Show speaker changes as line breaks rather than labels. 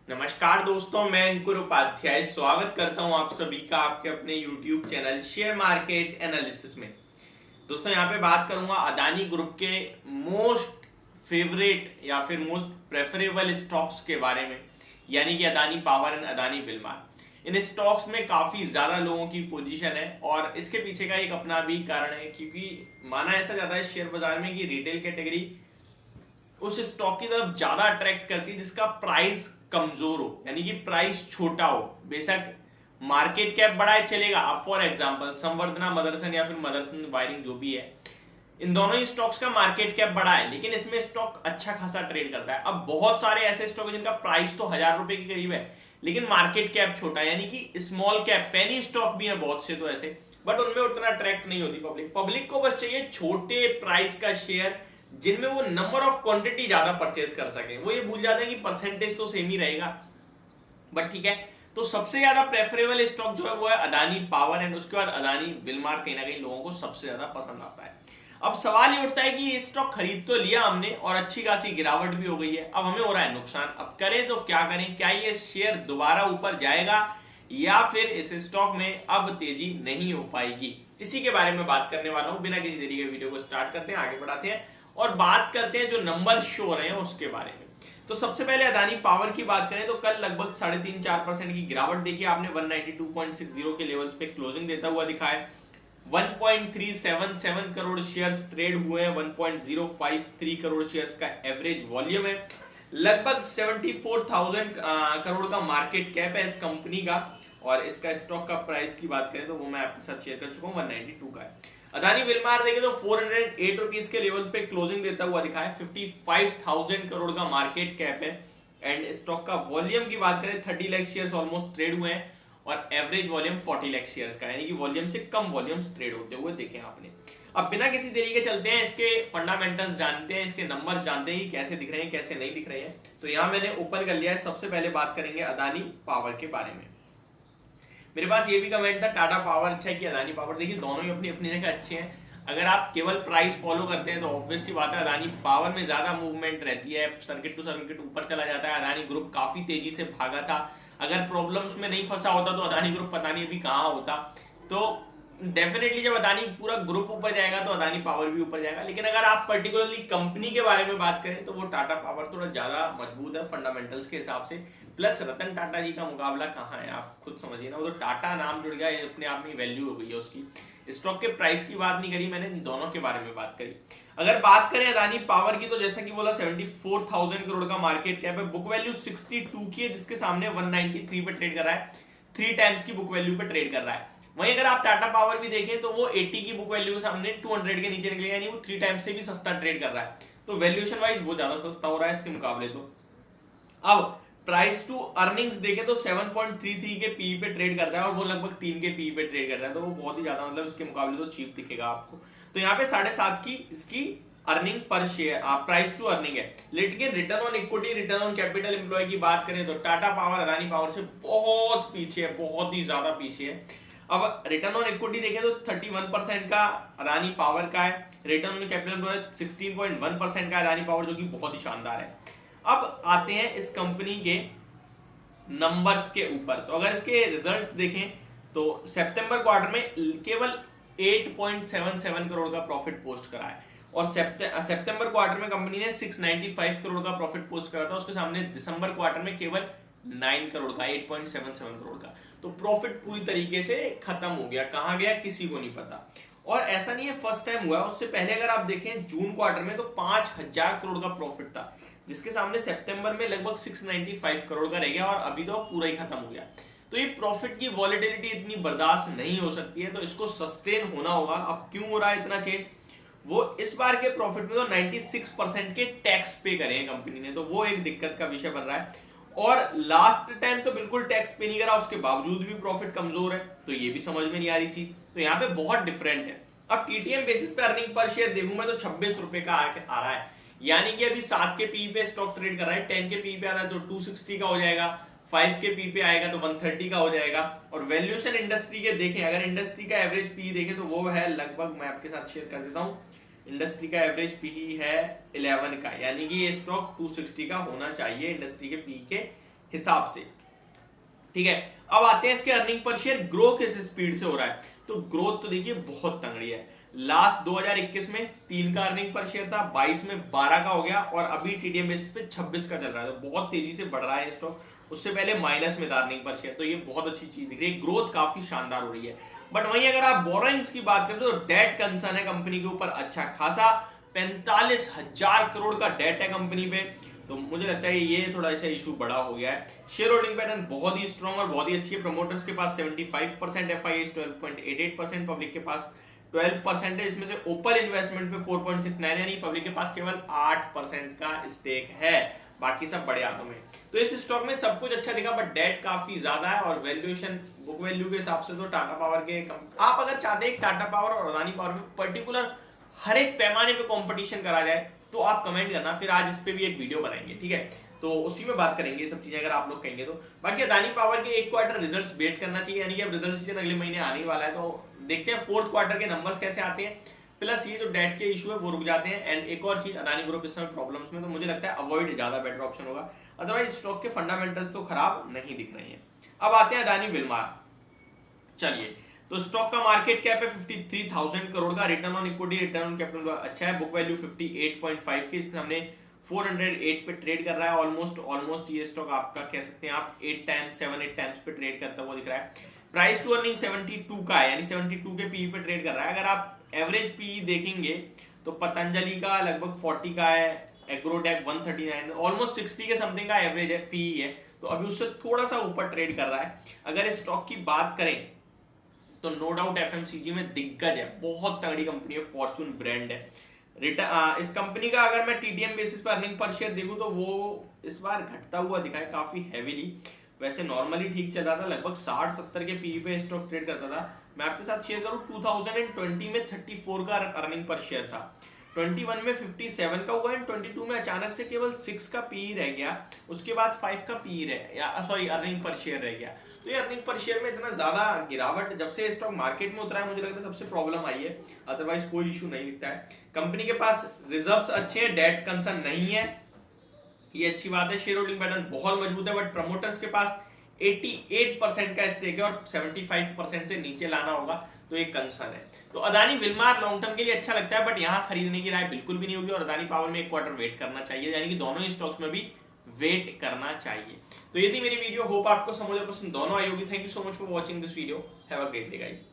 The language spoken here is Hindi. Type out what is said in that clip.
नमस्कार दोस्तों, मैं अंकुर उपाध्याय स्वागत करता हूं आप सभी का आपके अपने YouTube channel share market analysis में। दोस्तों यहाँ पे बात करूंगा अदानी ग्रुप के मोस्ट फेवरेट या फिर मोस्ट प्रेफरेबल स्टॉक्स के बारे में, यानी कि Adani power and Adani Wilmar. इन स्टॉक्स में काफी ज्यादा लोगों की पोजीशन है और इसके पीछे का एक अपना भी कारण है, क्योंकि माना ऐसा जाता है शेयर बाजार में कि रिटेल कैटेगरी उस स्टॉक की तरफ ज्यादा अट्रैक्ट करती है जिसका प्राइस कमजोर हो, यानी कि प्राइस छोटा हो। बेशक मार्केट कैप बड़ा है चलेगा, अब फॉर एग्जांपल संवर्धना मदरसन या फिर मदरसन वायरिंग जो भी है, इन दोनों ही स्टॉक्स का मार्केट कैप बड़ा है, लेकिन इसमें स्टॉक अच्छा खासा ट्रेड करता है। अब बहुत सारे ऐसे स्टॉक है जिनका प्राइस तो 1000 रुपए के करीब है, लेकिन मार्केट कैप छोटा है, यानी कि स्मॉल कैप पेनी स्टॉक भी है बहुत से तो ऐसे, बट उनमें उतना अट्रैक्ट नहीं होती पब्लिक को बस चाहिए छोटे प्राइस का शेयर जिनमें वो नंबर ऑफ क्वांटिटी ज्यादा परचेज कर सके। वो ये भूल जाते हैं कि परसेंटेज तो सेम ही रहेगा, बट ठीक है। तो सबसे ज्यादा प्रेफरेबल स्टॉक जो है वो है अदानी पावर एंड उसके बाद अदानी विल्मार, कहीं ना कहीं लोगों को सबसे ज्यादा पसंद आता है। अब सवाल ये उठता है कि ये स्टॉक खरीद तो लिया हमने और अच्छी खासी गिरावट भी हो गई है, अब हमें हो रहा है नुकसान, अब करें तो क्या करें? क्या ये शेयर दोबारा ऊपर जाएगा या फिर इस स्टॉक में अब तेजी नहीं हो पाएगी? इसी के बारे में बात करने वाला हूं। बिना किसी देरी के वीडियो को स्टार्ट करते हैं, आगे बढ़ाते हैं और बात करते हैं जो नंबर शो हो रहे हैं उसके बारे में। तो सबसे पहले अदानी पावर की बात करें तो कल लगभग 3.5% की गिरावट देखी आपने, 192.60 के लेवल्स पे क्लोजिंग देता हुआ दिखा है। 1.377 करोड़ शेयर्स ट्रेड हुए हैं, 1.053 करोड़ शेयर्स का एवरेज वॉल्यूम है, लगभग 74,000 करोड़ का मार्केट कैप है इस कंपनी का, और इसका स्टॉक का प्राइस की बात करें तो वो मैं आपके साथ शेयर कर चुका हूं, 192 का है। अदानी विल्मार देखें तो 408 रुपीज के लेवल्स पे क्लोजिंग देता हुआ दिखा है, 55,000 करोड़ का मार्केट कैप है एंड स्टॉक का वॉल्यूम की बात करें 30 लाख शेयर्स ऑलमोस्ट ट्रेड हुए हैं और एवरेज वॉल्यूम 40 लाख शेयर्स का, यानी कि वॉल्यूम से कम वॉल्यूम्स ट्रेड होते हुए देखे आपने। अब बिना किसी देरी के चलते हैं, इसके फंडामेंटल्स जानते हैं, इसके नंबर्स जानते हैं कि कैसे दिख रहे हैं कैसे नहीं दिख रहे हैं। तो यहां मैंने ओपन कर लिया है। सबसे पहले बात करेंगे अदानी पावर के बारे में। मेरे पास ये भी कमेंट था टाटा पावर अच्छा है कि अदानी पावर, देखिए दोनों ही अपनी अपनी जगह अच्छे हैं। अगर आप केवल प्राइस फॉलो करते हैं तो ऑब्वियस सी बात है अदानी पावर में ज्यादा मूवमेंट रहती है, सर्किट टू सर्किट ऊपर चला जाता है। अदानी ग्रुप काफी तेजी से भागा था, अगर प्रॉब्लम्स में नहीं फंसा होता तो अदानी ग्रुप पता नहीं अभी कहां होता। तो डेफिनेटली जब अदानी पूरा ग्रुप ऊपर जाएगा तो अदानी पावर भी ऊपर जाएगा, लेकिन अगर आप पर्टिकुलरली कंपनी के बारे में बात करें तो वो टाटा पावर थोड़ा ज्यादा मजबूत है फंडामेंटल्स के हिसाब से। प्लस रतन टाटा जी का मुकाबला कहाँ है आप खुद समझिए ना, वो तो टाटा नाम जुड़ गया, अपने आप में वैल्यू हो गई है उसकी। स्टॉक के प्राइस की बात नहीं करी मैंने, दोनों के बारे में बात करी। अगर बात करें अदानी पावर की तो जैसा कि बोला 74,000 करोड़ का मार्केट कैप है, बुक वैल्यू 62 की है जिसके सामने 193 पे ट्रेड कर रहा है, 3 टाइम्स की बुक वैल्यू पे ट्रेड कर रहा है। वहीं अगर आप टाटा पावर भी देखें तो वो 80 की बुक वैल्यू के सामने 200 के नीचे निकलेगा, यानी वो 3 टाइम्स से भी सस्ता ट्रेड कर रहा है। तो वैल्यूएशन वाइज वो ज्यादा सस्ता हो रहा है इसके मुकाबले। तो अब प्राइस टू अर्निंग्स देखें तो 7.33 के पी पे ट्रेड करता है और वो लगभग 3 के पी पे ट्रेड करता है, तो वो बहुत ही ज्यादा मतलब इसके मुकाबले तो चीप दिखेगा आपको। तो यहाँ पे 7.5 की इसकी earning per share price to earning है। लेकिन return on equity, return on capital employ की बात करें तो टाटा पावर अदानी पावर से बहुत पीछे है, बहुत ही ज्यादा पीछे है। अब रिटर्न ऑन इक्विटी देखें तो 31% का अदानी पावर का है, रिटर्न ऑन कैपिटल एम्प्लॉय 16.1% का अदानी पावर, जो कि बहुत ही शानदार है। अब आते हैं इस कंपनी के नंबर्स के ऊपर। तो अगर इसके रिजल्ट्स देखें तो सितंबर क्वार्टर में केवल 8.77 करोड़ का प्रॉफिट पोस्ट करा है और सितंबर क्वार्टर में कंपनी ने 695 करोड़ का प्रॉफिट पोस्ट करा था, उसके सामने दिसंबर क्वार्टर में केवल 9 करोड़ का, 8.77 करोड़ का। तो प्रॉफिट पूरी तरीके से खत्म हो गया, कहां गया किसी को नहीं पता। और ऐसा नहीं है फर्स्ट टाइम हुआ, उससे पहले अगर आप देखें जून क्वार्टर में तो 5000 करोड़ का प्रॉफिट था, जिसके सामने सितंबर में लगभग 695 करोड़ का रह गया और अभी तो पूरा ही खत्म हो गया। तो ये प्रॉफिट की वॉलेटिलिटी इतनी बर्दाश्त नहीं हो सकती है, तो इसको सस्टेन होना होगा। अब क्यों हो रहा है इतना चेंज? वो इस बार के प्रॉफिट में तो 96% के टैक्स पे करे हैं कंपनी ने, तो वो एक दिक्कत का विषय बन रहा है। और लास्ट टाइम तो बिल्कुल टैक्स पे नहीं करा, उसके बावजूद भी प्रॉफिट कमजोर है, तो ये भी समझ में नहीं आ रही चीज। तो यहाँ पे बहुत डिफरेंट है। अब टीटीएम बेसिस पे अर्निंग पर शेयर देखूं मैं तो 26 रुपए का आ रहा है, यानी कि अभी 7 के पी पे स्टॉक ट्रेड कर रहा है, 10 के पी पे आ रहा है तो 260 का हो जाएगा, 5 के पी पे आएगा तो 130 का हो जाएगा। और वैल्यूएशन इंडस्ट्री के देखें, अगर इंडस्ट्री का एवरेज पी देखें तो वो है लगभग, मैं आपके साथ शेयर कर देता हूं, इंडस्ट्री का एवरेज पी है 11 का, यानी कि ये स्टॉक 260 का होना चाहिए इंडस्ट्री के पी के हिसाब से। ठीक है, अब आते हैं इसके अर्निंग पर शेयर ग्रो किस स्पीड से हो रहा है। तो ग्रोथ तो देखिए बहुत तंगड़ी है। लास्ट 2021 में 3 का अर्निंग पर शेयर था, 22 में 12 का हो गया और अभी टीडीएम बेसिस पे 26 का चल रहा है। तो बहुत तेजी से बढ़ रहा है स्टॉक। उससे पहले माइनस में था अर्निंग पर शेयर, तो ये बहुत अच्छी चीज दिख रही है, ग्रोथ काफी शानदार हो रही है। बट वहीं अगर आप बोरोइंग्स की बात करें तो डेट कंसर्न है कंपनी के ऊपर अच्छा खासा, 45,000 करोड़ का डेट है कंपनी पे। तो मुझे लगता है ये थोड़ा सा इशू बड़ा हो गया है। शेयर होल्डिंग पैटर्न बहुत ही स्ट्रॉन्ग और बहुत ही अच्छी है। प्रमोटर्स के पास 75%, एफआईआई 12.88%, पब्लिक के पास 12% है। इसमें से ओपन इन्वेस्टमेंट पे 4.69 यानी पब्लिक के पास केवल 8% का स्टेक है, बाकी सब बड़े हाथों में। तो इस स्टॉक में सब कुछ अच्छा दिखा, बट डेट काफी ज्यादा है और वैल्यूएशन बुक वैल्यू के हिसाब से तो टाटा पावर के आप अगर चाहते हैं टाटा पावर और अदानी पावर में पर्टिकुलर हर एक पैमाने पे कंपटीशन करा जाए तो आप कमेंट करना, फिर आज इस पे भी एक वीडियो बनाएंगे। ठीक है, तो उसी में बात करेंगे ये सब चीजें अगर आप लोग कहेंगे तो। बाकी अदानी पावर के एक क्वार्टर रिजल्ट्स वेट करना चाहिए, यानी कि अब रिजल्ट सीजन अगले महीने आने वाला है, तो देखते हैं फोर्थ क्वार्टर के नंबर्स कैसे आते हैं। प्लस ये जो डेट के इशू है वो रुक जाते हैं। एंड एक और चीज, अदानी ग्रुप इस समय प्रॉब्लम्स में, तो मुझे लगता है अवॉइड ज्यादा बेटर ऑप्शन होगा। अदरवाइज स्टॉक के फंडामेंटल्स तो खराब नहीं दिख रहे हैं। अब आते हैं अदानी विलमार। चलिए, तो स्टॉक का मार्केट कैप है 53,000 करोड़ का, return on equity return on capital अच्छा है, बुक वैल्यू 58.5 की, इससे हमने 408 पे ट्रेड कर रहा है। ऑलमोस्ट ये स्टॉक आपका कह सकते हैं आप 8 टाइम्स 7-8 टाइम्स पे ट्रेड करता हुआ दिख रहा है। प्राइस टू अर्निंग 72 का है, यानी 72 के पीई पे ट्रेड कर रहा है। अगर आप एवरेज पीई देखेंगे तो पतंजलि का लगभग 40 का है, एग्रोटेक 139, ऑलमोस्ट 60 के समथिंग का एवरेज है पीई है, तो अभी उससे थोड़ा सा ऊपर ट्रेड कर रहा है। अगर इस स्टॉक की बात करें तो नो डाउट एफएमसीजी में दिग्गज है, बहुत तगड़ी कंपनी है, फॉर्चून ब्रांड है। इस कंपनी का अगर मैं टीडीएम बेसिस पर अर्निंग पर शेयर देखूं तो वो इस बार घटता हुआ दिखा है काफी हेवीली। वैसे नॉर्मली ठीक चल रहा था, लगभग 60-70 के पीई पे स्टॉक ट्रेड करता था। मैं आपके साथ शेयर करूं 2020 में 34 का अर्निंग पर शेयर था, 21 में 57 का हुआ, 22 में अचानक से केवल 6 का पीई रह गया, उसके बाद 5 का पीई अर्निंग पर शेयर रह गया। तो ये अर्निंग पर शेयर में इतना ज्यादा गिरावट जब से स्टॉक मार्केट में उतरा है मुझे लगता है तब से प्रॉब्लम आई है, अदरवाइज कोई इशू नहीं दिखता है। कंपनी के पास रिजर्व्स अच्छे हैं, डेट कंसर्न नहीं है, ये अच्छी बात है। शेयर होल्डिंग पैटर्न बहुत मजबूत है, बट प्रमोटर्स के पास 88% का स्टेक है और 75% से नीचे लाना होगा, तो एक कंसर्न है। तो अदानी विलमार लॉन्ग टर्म के लिए अच्छा लगता है, बट यहाँ खरीदने की राय बिल्कुल भी नहीं होगी और अदानी पावर में एक क्वार्टर वेट करना चाहिए, यानी कि दोनों ही स्टॉक्स में भी वेट करना चाहिए। तो ये थी मेरी वीडियो, होप आपको समझ पसंद दोनों आई होगी। Thank you so much for watching this video, have a great day guys.